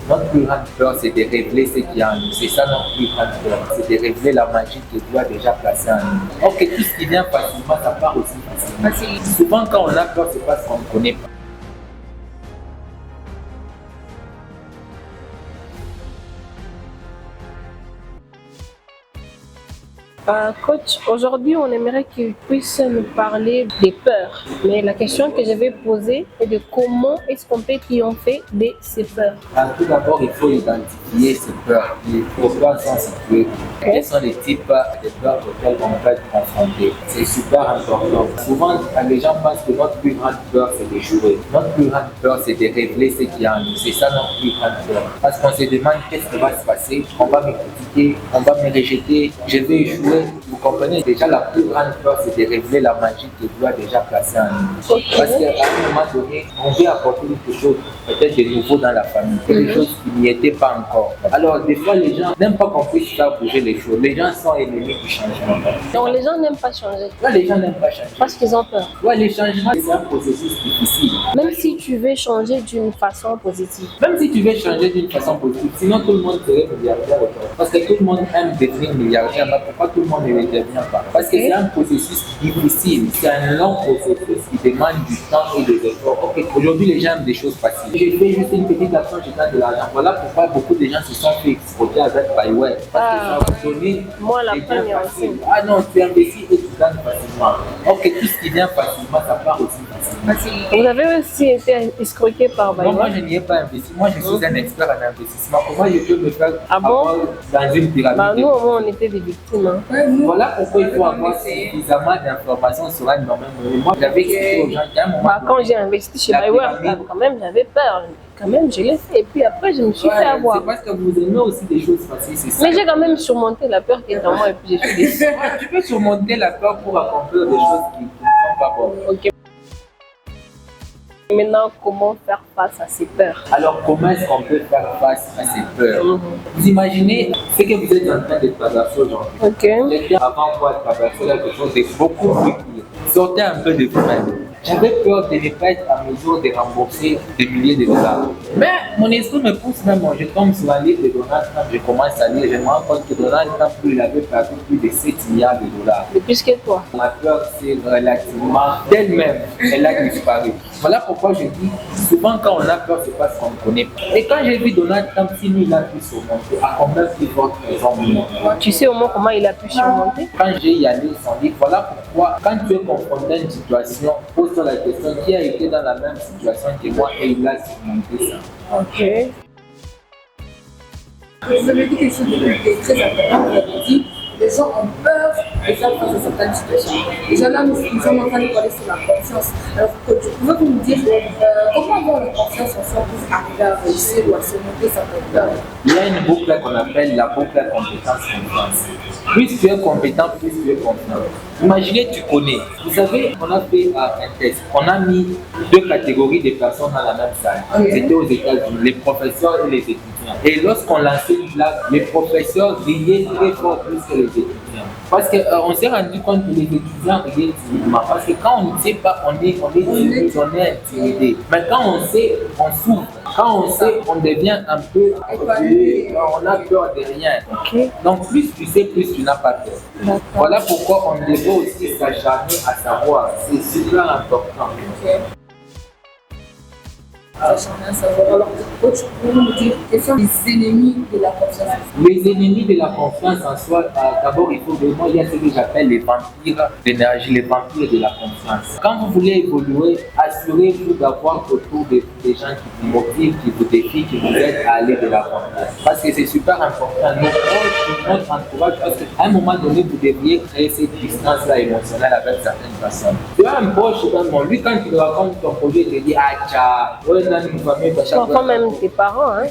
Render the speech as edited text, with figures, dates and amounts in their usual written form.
Notre plus grande peur, c'est de révéler ce qu'il y a en nous. C'est ça notre plus grande peur. C'est de révéler la magie que Dieu a déjà placée en nous. Ok, tout ce qui vient facilement, ça part aussi facilement. Souvent, quand on a peur, c'est parce qu'on ne connaît pas. Coach, aujourd'hui, on aimerait qu'il puisse nous parler des peurs. Mais la question que je vais poser est de comment est-ce qu'on peut triompher de ces peurs. Tout d'abord, il faut identifier ces peurs. Les peurs sont situées. Quels sont les types de peurs auxquelles on peut être confronté? C'est super important. Souvent, les gens pensent que notre plus grande peur, c'est d'échouer. Notre plus grande peur, c'est de révéler ce qu'il y a en nous. C'est ça notre plus grande peur. Parce qu'on se demande qu'est-ce qui va se passer. On va me critiquer, on va me rejeter, je vais échouer. Vous comprenez, déjà la plus grande peur, c'est de révéler la magie que Dieu a déjà placée en nous. Parce qu'à un moment donné, on veut apporter quelque chose peut-être de nouveau dans la famille, quelque chose qui n'y était pas encore. Alors des fois, les gens n'aiment pas qu'on puisse faire bouger les choses. Les gens sont ennemis du changement. Donc les gens n'aiment pas changer. Ouais, les gens n'aiment pas changer. Parce qu'ils ont peur. Ouais, les changements, c'est un processus difficile. Même si tu veux changer d'une façon positive. Même si tu veux changer d'une façon positive, sinon tout le monde serait milliardaire. Parce que tout le monde aime devenir milliardaire, mais pourquoi tout le monde ne le devient pas? Parce que c'est un processus difficile, c'est un long processus qui demande du temps et des efforts. Ok, aujourd'hui les gens aiment des choses faciles. J'ai fait juste une petite action, je gagne de l'argent. Voilà pourquoi beaucoup de gens se sont fait exploiter avec Buyware. Parce que ça va donner. Moi, la première aussi. Ah non, tu investis et tu gagnes facilement. Ok, tout ce qui vient facilement, ça part aussi facilement. Vous avez aussi été escroqué par Buyware? Moi, je n'y ai pas investi. Moi, je suis un expert en investissement. Comment je peux me faire avoir dans une pyramide? Nous, au moins, on était des victimes. Voilà pourquoi il faut avoir suffisamment d'informations sur un domaine. Moi, j'avais expliqué aux gens qu'à un moment. Quand j'ai investi chez Buyware, quand même, j'avais peur. Quand même, je l'ai fait. Et puis après, je me suis fait avoir. C'est parce que vous aimez aussi des choses faciles, c'est ça. Mais j'ai quand même surmonté la peur qui est en moi et puis j'ai fait des choses. Tu peux surmonter la peur pour accomplir des choses qui ne sont pas bonnes. Ok. Maintenant, comment faire face à ces peurs? Alors, comment est-ce qu'on peut faire face à ces peurs? Vous imaginez ce que vous êtes en train de traverser aujourd'hui. Ok. Avant moi, traverser quelque chose de beaucoup plus pire. Sortez un peu de vous-même. J'avais peur de ne pas être en mesure de rembourser des milliers de dollars. Mais mon esprit me pousse même, je tombe sur un livre de Donald Trump, je commence à lire, je me rends compte que Donald Trump, il avait perdu plus de 7 milliards de dollars. De plus que toi? Ma peur, c'est relativement d'elle-même, elle a disparu. Voilà pourquoi je dis, souvent quand on a peur, c'est parce qu'on ne connaît pas. Et quand j'ai vu Donald Trump, si lui, il a pu surmonter, à combien plus forte raison moi? Tu sais au moins comment il a pu surmonter? Quand j'ai y allé son livre, voilà pourquoi, quand tu es confronté à une situation, pose-toi la question, qui a été dans la même situation que moi et il a surmonté ça. Ok. Vous avez dit quelque chose de très important. Vous avez dit les gens ont peur de faire face à certaines situations. Déjà là, nous sommes en train de parler sur la confiance. Alors, coach, pouvez-vous nous dire comment avoir la confiance en soi pour arriver à réussir ou à surmonter certaines peurs? Il y a une boucle qu'on appelle la boucle compétence-confiance. Plus tu es compétent, plus tu es confiant. Imaginez, tu connais. Vous savez, on a fait un test. On a mis 2 catégories de personnes dans la même salle. C'était aux États-Unis, les professeurs et les étudiants. Et lorsqu'on lançait une blague, les professeurs riaient très fort plus que les étudiants. Parce qu'on s'est rendu compte que les étudiants riaient timidement. Parce que quand on ne sait pas, on est timide, on est intimidé. Mais quand on sait, on souffre. Quand on sait, on devient un peu on a peur de rien. Donc plus tu sais, plus tu n'as pas peur. Voilà pourquoi on devrait aussi s'acharner à savoir. C'est super important. Alors, coach, pouvez-vous nous dire quels sont les ennemis de la confiance? Les ennemis de la confiance en soi, d'abord, il faut vraiment, il y a ce que j'appelle les vampires d'énergie, les vampires de la confiance. Quand vous voulez évoluer, assurez-vous d'avoir autour des gens qui vous motivent, qui vous défient, qui vous aident à aller de la confiance. Parce que c'est super important. Nos proches, notre entourage, parce qu'à un moment donné, vous devriez créer cette distance-là émotionnelle avec certaines personnes. Tu as un proche, lui, quand tu te racontes ton projet, il te dit, ah, tcha, ouais, Parfois même tes parents, hein?